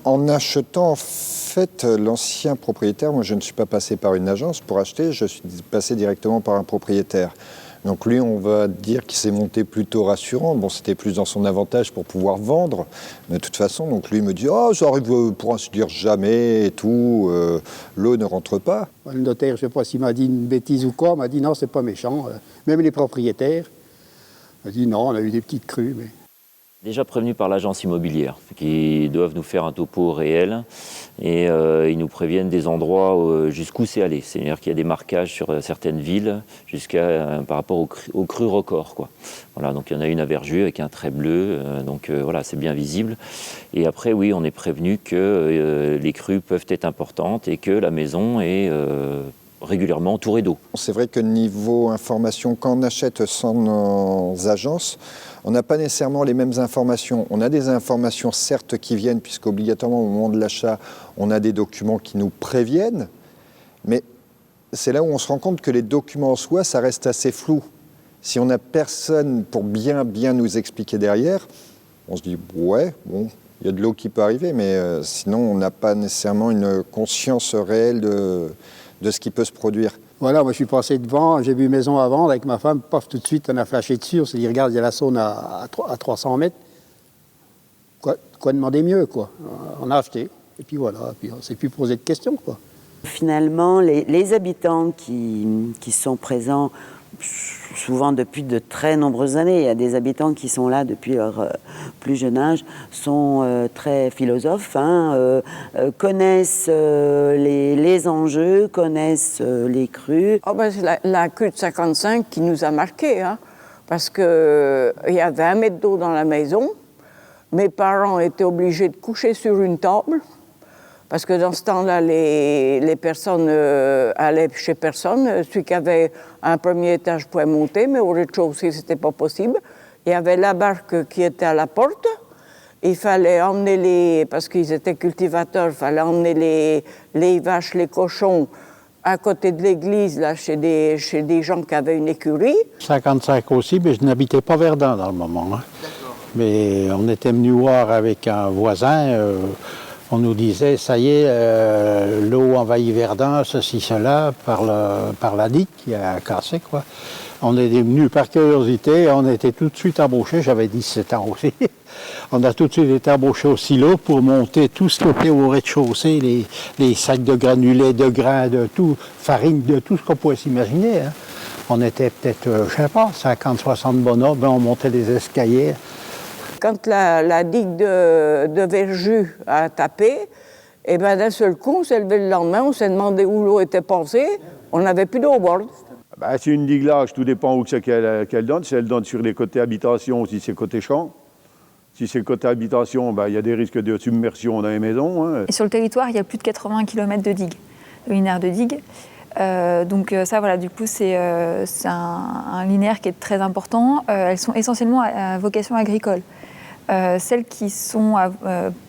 En achetant, en fait, l'ancien propriétaire, moi je ne suis pas passé par une agence pour acheter, je suis passé directement par un propriétaire. Donc lui, on va dire qu'il s'est monté plutôt rassurant. Bon, c'était plus dans son avantage pour pouvoir vendre. Mais de toute façon, donc lui me dit « Oh, ça arrive pour ainsi dire jamais et tout, l'eau ne rentre pas. » Le notaire, je ne sais pas s'il m'a dit une bêtise ou quoi, m'a dit « Non, c'est pas méchant. » Même les propriétaires, m'a dit « Non, on a eu des petites crues. » mais... Déjà prévenus par l'agence immobilière, qui doivent nous faire un topo réel et ils nous préviennent des endroits jusqu'où c'est allé. C'est-à-dire qu'il y a des marquages sur certaines villes jusqu'à par rapport aux crues records, quoi. Voilà, donc il y en a une à Verjus avec un trait bleu, donc voilà, c'est bien visible. Et après, oui, on est prévenu que les crues peuvent être importantes et que la maison est régulièrement entourée d'eau. C'est vrai que niveau information, quand on achète sans nos agences, on n'a pas nécessairement les mêmes informations. On a des informations certes qui viennent, puisqu'obligatoirement au moment de l'achat, on a des documents qui nous préviennent, mais c'est là où on se rend compte que les documents en soi, ça reste assez flou. Si on n'a personne pour bien nous expliquer derrière, on se dit ouais, bon, il y a de l'eau qui peut arriver, mais sinon on n'a pas nécessairement une conscience réelle de ce qui peut se produire. Voilà, moi je suis passé devant, j'ai vu une maison à vendre avec ma femme, paf, tout de suite on a flashé dessus, on s'est dit regarde, il y a la saune à 300 mètres. Quoi demander mieux, quoi. On a acheté, et puis voilà, puis on ne s'est plus posé de questions, quoi. Finalement, les habitants qui sont présents souvent depuis de très nombreuses années, il y a des habitants qui sont là depuis leur plus jeune âge, sont très philosophes, connaissent les enjeux, connaissent les crues. Oh ben, c'est la crue de 55 qui nous a marqués, parce qu'il y avait 1 mètre d'eau dans la maison. Mes parents étaient obligés de coucher sur une table, parce que dans ce temps-là, les personnes allaient chez personne. Celui qui avait un premier étage pouvait monter, mais au rez-de-chaussée, ce n'était pas possible. Il y avait la barque qui était à la porte. Il fallait emmener parce qu'ils étaient cultivateurs, il fallait emmener les vaches, les cochons à côté de l'église, là, chez des gens qui avaient une écurie. 55 aussi, mais je n'habitais pas Verdun dans le moment. Mais on était venu voir avec un voisin. On nous disait, ça y est, l'eau envahit Verdun, ceci, cela, par la digue qui a cassé, quoi. On est venu par curiosité, on était tout de suite embauchés, j'avais 17 ans aussi. On a tout de suite été embauchés au silo pour monter tout ce qui était au rez-de-chaussée, les sacs de granulés, de grains, de tout, farine, de tout ce qu'on pouvait s'imaginer. On était peut-être, je ne sais pas, 50, 60 bonhommes, on montait les escaliers. Quand la digue de Verjus a tapé, et ben d'un seul coup, on s'est levé le lendemain, on s'est demandé où l'eau était passée, on n'avait plus d'eau au bord. Ben, c'est une digue large, tout dépend où c'est qu'elle donne. Si elle donne sur les côtés habitation ou si c'est côté champ. Si c'est côté habitation, ben, y a des risques de submersion dans les maisons. Et sur le territoire, il y a plus de 80 km de digues, de linéaires de digues. Donc ça, voilà, du coup, c'est un linéaire qui est très important. Elles sont essentiellement à vocation agricole. Celles qui sont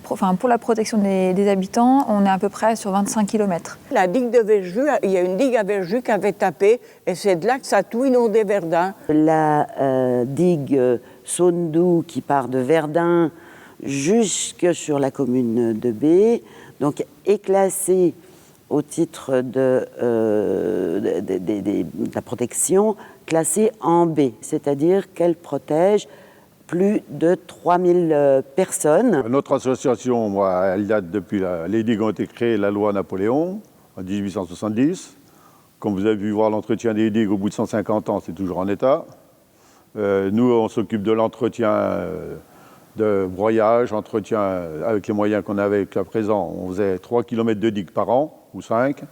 pour la protection des habitants, on est à peu près sur 25 km. La digue de Verjus, il y a une digue à Verjus qui avait tapé et c'est de là que ça a tout inondé Verdun. La digue Saône-Doubs qui part de Verdun jusque sur la commune de B, donc est classée au titre de la protection, classée en B, c'est-à-dire qu'elle protège plus de 3000 personnes. Notre association, moi, elle date depuis les digues ont été créées, la loi Napoléon, en 1870. Comme vous avez pu voir, l'entretien des digues, au bout de 150 ans, c'est toujours en état. Nous, on s'occupe de l'entretien de broyage, entretien avec les moyens qu'on avait à présent. On faisait 3 km de digues par an, ou 5.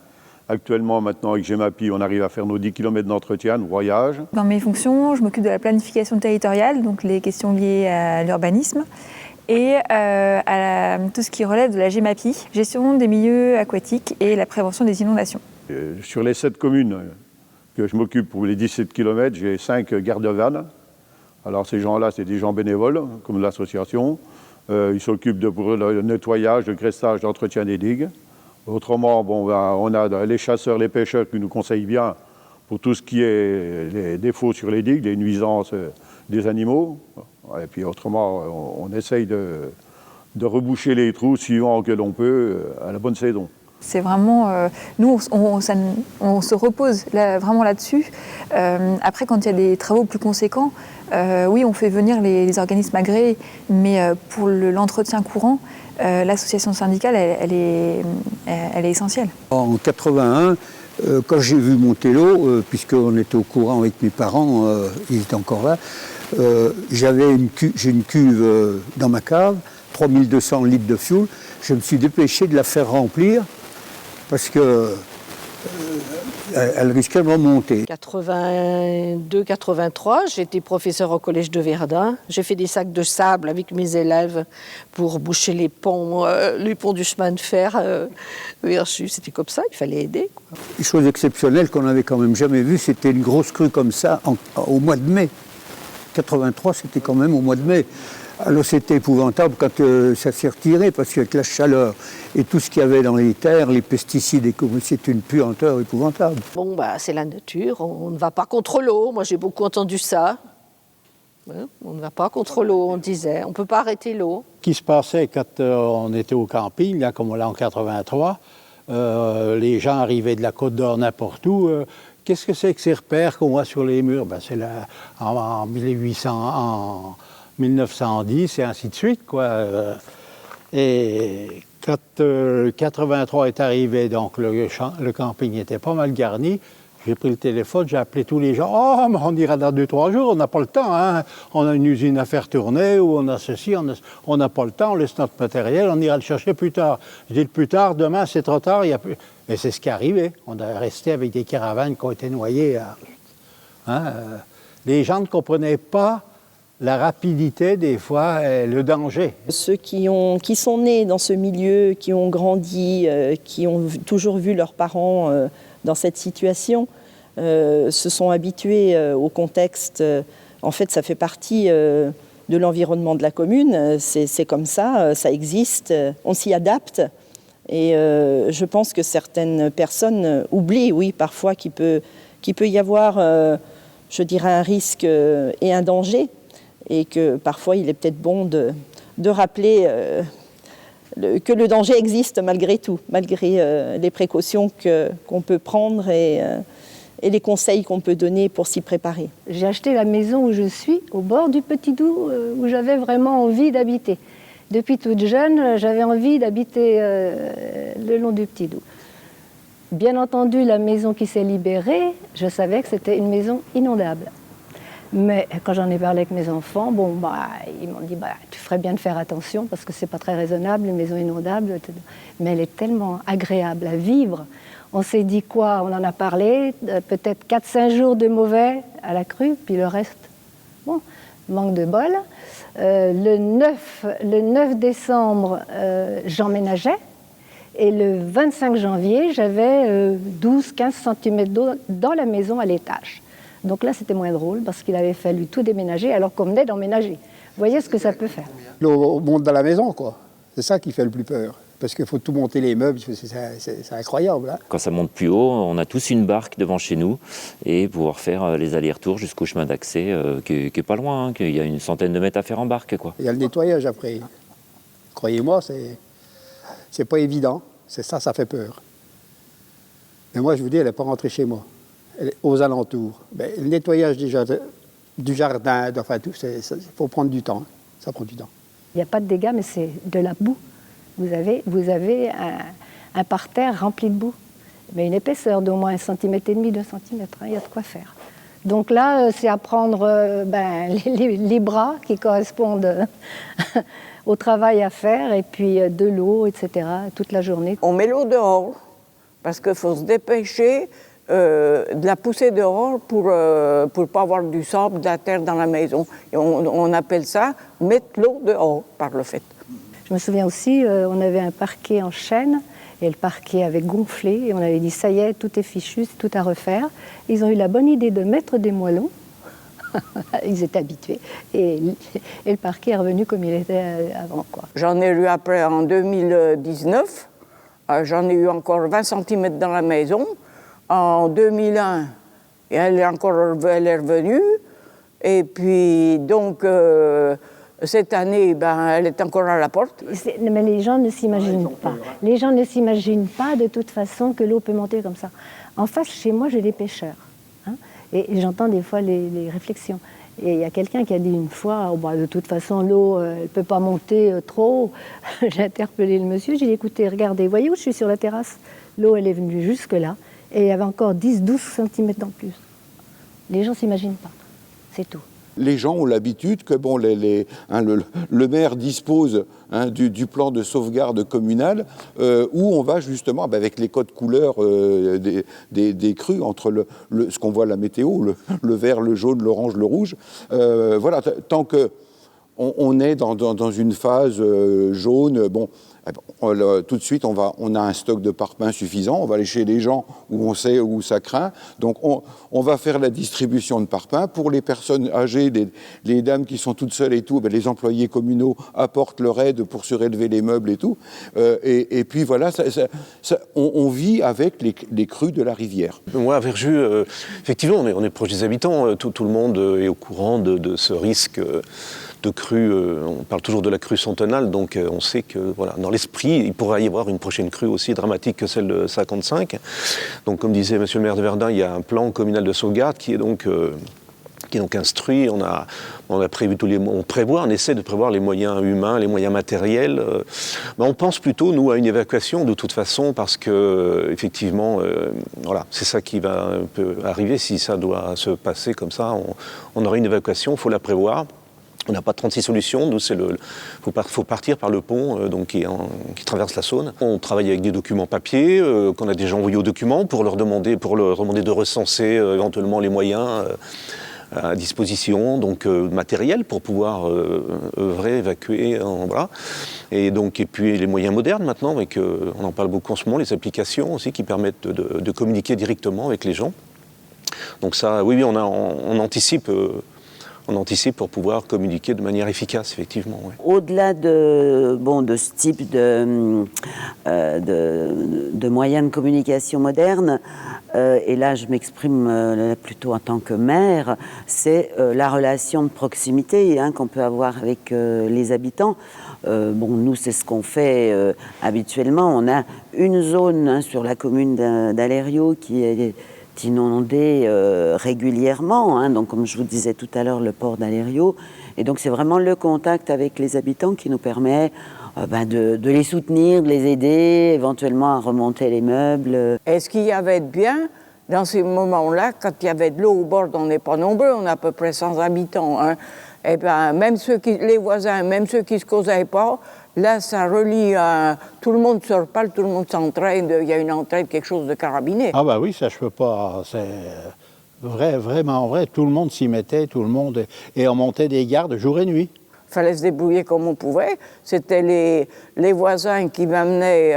Actuellement, maintenant, avec GEMAPI, on arrive à faire nos 10 km d'entretien, de broyage. Dans mes fonctions, je m'occupe de la planification territoriale, donc les questions liées à l'urbanisme, et tout ce qui relève de la GEMAPI, gestion des milieux aquatiques et la prévention des inondations. Sur les 7 communes que je m'occupe pour les 17 km, j'ai 5 gardes-vannes. Alors ces gens-là, c'est des gens bénévoles, comme l'association. Ils s'occupent pour le nettoyage, le graissage, l'entretien des digues. Autrement, bon, on a les chasseurs, les pêcheurs qui nous conseillent bien pour tout ce qui est les défauts sur les digues, les nuisances des animaux. Et puis autrement, on essaye de reboucher les trous suivant que l'on peut à la bonne saison. C'est vraiment, nous, on se repose vraiment là-dessus. Après, quand il y a des travaux plus conséquents, oui, on fait venir les organismes agréés, mais pour l'entretien courant, l'association syndicale, elle est essentielle. En 81, quand j'ai vu monter l'eau, puisqu'on était au courant avec mes parents, ils étaient encore là, j'ai une cuve dans ma cave, 3200 litres de fioul. Je me suis dépêché de la faire remplir parce que elle risquait de remonter. 82-83, j'étais professeur au collège de Verdun. J'ai fait des sacs de sable avec mes élèves pour boucher les ponts du chemin de fer. C'était comme ça, il fallait aider, quoi. Une chose exceptionnelle qu'on n'avait quand même jamais vue, c'était une grosse crue comme ça au mois de mai. 83, c'était quand même au mois de mai. Alors c'était épouvantable quand ça s'est retiré, parce qu'avec la chaleur et tout ce qu'il y avait dans les terres, les pesticides, c'est une puanteur épouvantable. Bon, c'est la nature, on ne va pas contre l'eau. Moi, j'ai beaucoup entendu ça. On ne va pas contre l'eau, on disait. On ne peut pas arrêter l'eau. Ce qui se passait quand on était au camping, là, comme là en 83, les gens arrivaient de la Côte d'Or n'importe où. Qu'est-ce que c'est que ces repères qu'on voit sur les murs? C'est en 1910 et ainsi de suite, quoi. Et quand 83 est arrivé, donc le camping était pas mal garni. J'ai pris le téléphone, j'ai appelé tous les gens. « Oh, mais on ira dans 2-3 jours, on n'a pas le temps, hein. On a une usine à faire tourner, ou on a ceci, on n'a pas le temps, on laisse notre matériel, on ira le chercher plus tard. » Je dis « Le plus tard, demain, c'est trop tard, il y a plus... » Et c'est ce qui est arrivé. On est resté avec des caravanes qui ont été noyées. Les gens ne comprenaient pas la rapidité, des fois, et le danger. Ceux qui sont nés dans ce milieu, qui ont grandi, qui ont toujours vu leurs parents dans cette situation, se sont habitués au contexte. En fait, ça fait partie de l'environnement de la commune. C'est comme ça, ça existe, on s'y adapte. Et je pense que certaines personnes oublient, oui, parfois qu'il peut y avoir, je dirais, un risque et un danger. Et que parfois, il est peut-être bon de rappeler que le danger existe malgré tout, malgré les précautions qu'on peut prendre et les conseils qu'on peut donner pour s'y préparer. J'ai acheté la maison où je suis, au bord du Petit Doubs, où j'avais vraiment envie d'habiter. Depuis toute jeune, j'avais envie d'habiter le long du Petit Doubs. Bien entendu, la maison qui s'est libérée, je savais que c'était une maison inondable. Mais quand j'en ai parlé avec mes enfants, ils m'ont dit tu ferais bien de faire attention parce que c'est pas très raisonnable, les maisons inondables. Mais elle est tellement agréable à vivre. On s'est dit quoi? On en a parlé, peut-être 4-5 jours de mauvais à la crue, puis le reste, manque de bol. Le 9 décembre, j'emménageais. Et le 25 janvier, j'avais 12-15 cm d'eau dans la maison à l'étage. Donc là, c'était moins drôle parce qu'il avait fallu tout déménager alors qu'on venait d'emménager. Vous voyez ce que ça peut faire. L'eau monte dans la maison, quoi. C'est ça qui fait le plus peur. Parce qu'il faut tout monter les meubles, c'est incroyable. Hein. Quand ça monte plus haut, on a tous une barque devant chez nous et pouvoir faire les allers-retours jusqu'au chemin d'accès qui est pas loin, hein, qu'il y a une centaine de mètres à faire en barque, quoi. Il y a le nettoyage après. Croyez-moi, c'est pas évident. C'est ça, ça fait peur. Mais moi, je vous dis, elle n'est pas rentrée chez moi. Elle est aux alentours. Le nettoyage déjà du jardin, enfin tout. Il faut prendre du temps. Ça prend du temps. Il n'y a pas de dégâts, mais c'est de la boue. Vous avez un parterre rempli de boue, mais une épaisseur d'au moins 1,5 cm, 2 cm, il y a de quoi faire. Donc là, c'est à prendre les bras qui correspondent au travail à faire, et puis de l'eau, etc., toute la journée. On met l'eau dehors, parce qu'il faut se dépêcher de la pousser dehors pour ne pas avoir du sable, de la terre dans la maison. Et on appelle ça mettre l'eau dehors, par le fait. Je me souviens aussi, on avait un parquet en chêne, et le parquet avait gonflé, et on avait dit, ça y est, tout est fichu, c'est tout à refaire. Ils ont eu la bonne idée de mettre des moellons. Ils étaient habitués. Et le parquet est revenu comme il était avant, quoi. J'en ai eu après en 2019. J'en ai eu encore 20 cm dans la maison. En 2001, elle est revenue. Et puis, donc, cette année, elle est encore à la porte. Mais les gens ne s'imaginent pas. Les gens ne s'imaginent pas de toute façon que l'eau peut monter comme ça. En face, chez moi, j'ai des pêcheurs. Hein, et j'entends des fois les réflexions. Et il y a quelqu'un qui a dit une fois, de toute façon, l'eau, elle ne peut pas monter trop haut. J'ai interpellé le monsieur, j'ai dit, écoutez, regardez, voyez où je suis sur la terrasse? L'eau, elle est venue jusque-là, et il y avait encore 10-12 cm en plus. Les gens ne s'imaginent pas, c'est tout. Les gens ont l'habitude que le maire dispose du plan de sauvegarde communal où on va justement, avec les codes couleurs des crues, entre ce qu'on voit à la météo, le vert, le jaune, l'orange, le rouge. Voilà, tant qu'on est dans une phase jaune, tout de suite, on a un stock de parpaings suffisant. On va aller chez les gens où on sait où ça craint. Donc, on va faire la distribution de parpaings. Pour les personnes âgées, les dames qui sont toutes seules et tout, les employés communaux apportent leur aide pour surélever les meubles et tout. Et puis, voilà, on vit avec les crues de la rivière. Moi, à Verjus, effectivement, on est proche des habitants. Tout le monde est au courant de ce risque de crue. On parle toujours de la crue centenale, donc on sait que voilà, dans l'esprit, il pourrait y avoir une prochaine crue aussi dramatique que celle de 55. Donc, comme disait monsieur le maire de Verdun, il y a un plan communal de sauvegarde qui est donc instruit. On essaie de prévoir les moyens humains, les moyens matériels. Mais on pense plutôt, nous, à une évacuation de toute façon, parce que effectivement, voilà, c'est ça qui va un peu arriver. Si ça doit se passer comme ça, on aura une évacuation, il faut la prévoir. On n'a pas 36 solutions, nous faut partir par le pont qui traverse la Saône. On travaille avec des documents papier qu'on a déjà envoyés aux documents pour leur demander de recenser éventuellement les moyens à disposition, donc matériel pour pouvoir œuvrer, évacuer, voilà. Et puis les moyens modernes maintenant, on en parle beaucoup en ce moment, les applications aussi qui permettent de communiquer directement avec les gens. Donc ça, oui, on anticipe. On anticipe pour pouvoir communiquer de manière efficace, effectivement. Ouais. Au-delà de ce type de moyens de communication modernes, et là je m'exprime plutôt en tant que maire, c'est la relation de proximité qu'on peut avoir avec les habitants. Nous, c'est ce qu'on fait habituellement. On a une zone sur la commune d'Alerio qui est inondé régulièrement, donc comme je vous disais tout à l'heure, le port d'Alerio. Et donc c'est vraiment le contact avec les habitants qui nous permet de les soutenir, de les aider, éventuellement à remonter les meubles. Et ce qu'il y avait de bien, dans ces moments-là, quand il y avait de l'eau au bord, on n'est pas nombreux, on a à peu près 100 habitants, et même les voisins, même ceux qui ne se causaient pas, là, ça relie tout le monde se reparle, tout le monde s'entraide, il y a une entraide, quelque chose de carabiné. Ah oui, ça je peux pas, c'est vraiment vrai, tout le monde s'y mettait, et on montait des gardes jour et nuit. Il fallait se débrouiller comme on pouvait. C'était les voisins qui m'amenaient,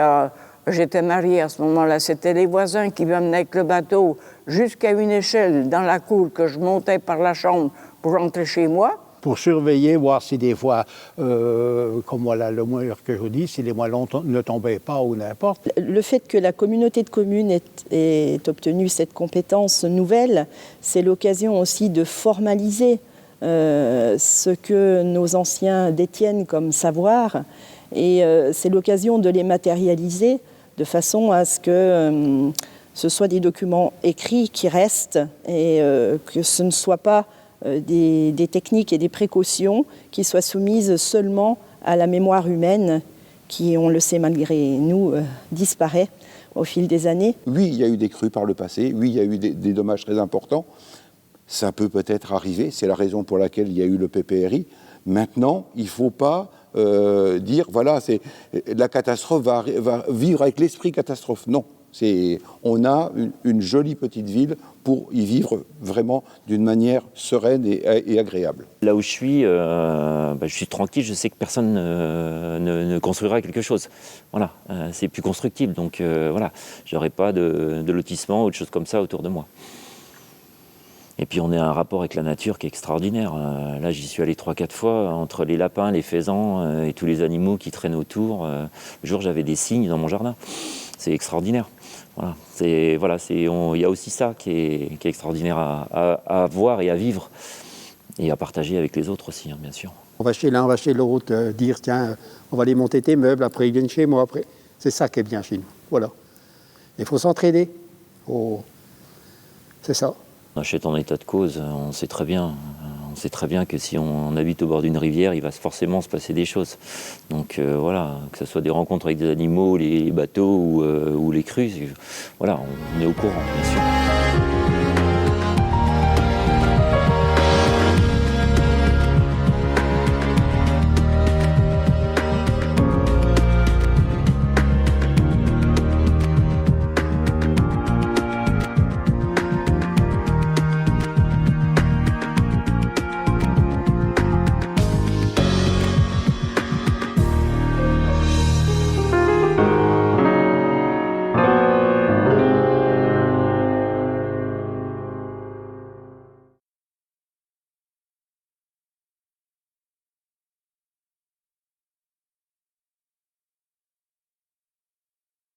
j'étais mariée à ce moment-là, c'était les voisins qui m'amenaient avec le bateau jusqu'à une échelle dans la cour que je montais par la chambre pour rentrer chez moi. Pour surveiller, voir si des fois, comme voilà le mur que je vous dis, si les moellons ne tombaient pas ou n'importe. Le fait que la communauté de communes ait obtenu cette compétence nouvelle, c'est l'occasion aussi de formaliser ce que nos anciens détiennent comme savoir, et c'est l'occasion de les matérialiser de façon à ce que ce soit des documents écrits qui restent et que ce ne soit pas des techniques et des précautions qui soient soumises seulement à la mémoire humaine qui, on le sait malgré nous, disparaît au fil des années. Oui, il y a eu des crues par le passé, oui, il y a eu des dommages très importants. Ça peut peut-être arriver, c'est la raison pour laquelle il y a eu le PPRI. Maintenant, il ne faut pas dire, voilà, la catastrophe va vivre avec l'esprit catastrophe. Non, on a une jolie petite ville pour y vivre vraiment d'une manière sereine et agréable. Là où je suis tranquille, je sais que personne ne construira quelque chose. Voilà, c'est plus constructible, donc voilà, j'aurai pas de lotissement ou de choses comme ça autour de moi. Et puis on a un rapport avec la nature qui est extraordinaire. Là, j'y suis allé 3-4 fois, entre les lapins, les faisans et tous les animaux qui traînent autour. Le jour, j'avais des cygnes dans mon jardin. C'est extraordinaire. Voilà. Il y a aussi ça qui est extraordinaire à voir et à vivre. Et à partager avec les autres aussi, hein, bien sûr. On va chez l'un, on va chez l'autre, dire tiens, on va aller monter tes meubles, après ils viennent chez moi. Après. C'est ça qui est bien chez nous. Voilà. Il faut s'entraider. C'est ça. On achète en état de cause, on sait très bien que si on habite au bord d'une rivière, il va forcément se passer des choses. Donc voilà, que ce soit des rencontres avec des animaux, les bateaux ou les crues, voilà, on est au courant, bien sûr.